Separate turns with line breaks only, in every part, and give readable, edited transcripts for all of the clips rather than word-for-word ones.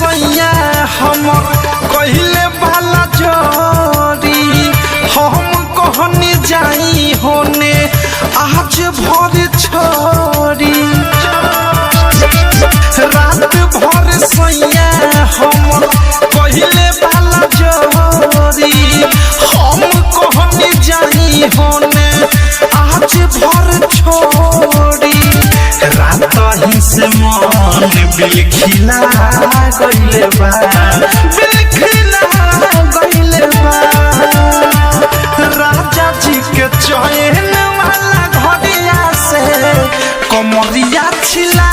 सैया हम कहले वाला जोरी हम कहनी जाई होने आज भर छोरी रात भर सैया हम कहले वाला जोरी हम कहनी जाई होने आज भर छोरी रात ही से मन बिलखिला गइले बा बिलखिला गइले बा राजा जी के चैन वाला घड़िया से कमरिया छिला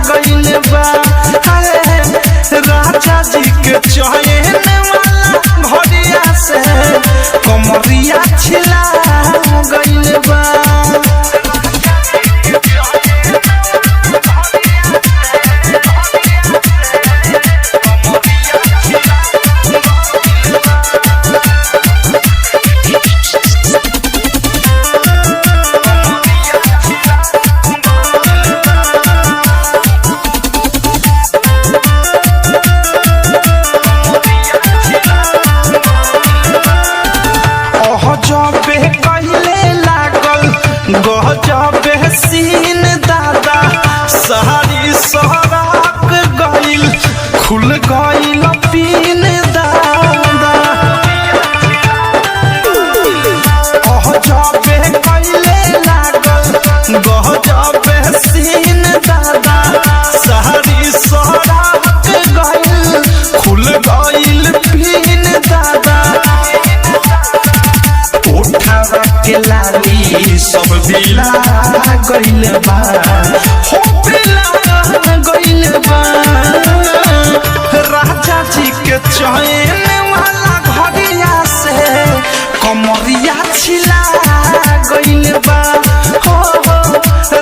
गइले बा राजा जी के चैन वाला घड़िया से कमरिया छिला गइले बा गजबे सीन दादा सारी सहराक गइल खुल गइल पीन दादा गजबे कइले लागल गजबे सीन दादा सारी सहराक गइल खुल गइल पीन दादा उठावा के लाली सब बिला गइल बा हो बिला गइल बा राजा जी के चैन वाला घड़िया से कमरिया छिला गइल बा हो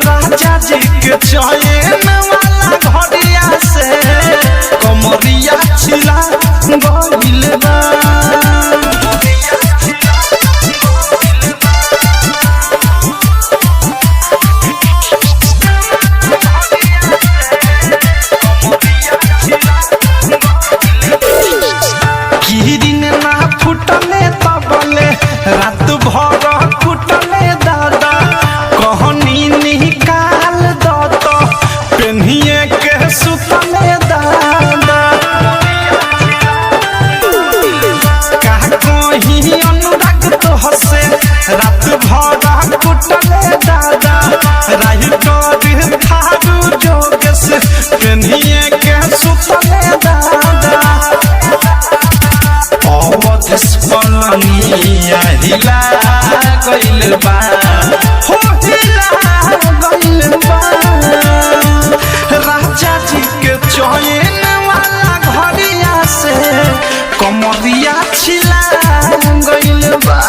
राजा जी के चैन वाला घड़िया से कमरिया छिला गइल बा रात भर कुटले दादा कहनी निकाल दत पेन्हिए के सुतले दादा का कहीं अनुराग तो हसे रात भर कुटले दादा राही कर थारू जोग से पेन्हिए के सुतले दादा अवधेश पलनिया हिला गइल बा हो हिला गइल बा राजा जी के चैन वाला घड़िया से कमरिया छिला गइल बा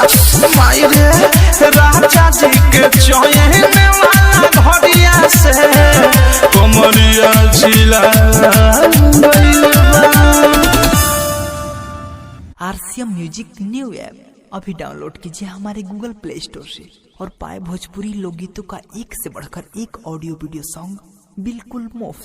माई रे राजा जी के चैन वाला घड़िया से कमरिया छिला गइल बा।
आरसीएम म्यूजिक न्यू ऐप अभी डाउनलोड कीजिए हमारे गूगल प्ले स्टोर से और पाए भोजपुरी लोकगीतों का एक से बढ़कर एक ऑडियो वीडियो सॉन्ग बिल्कुल मुफ्त।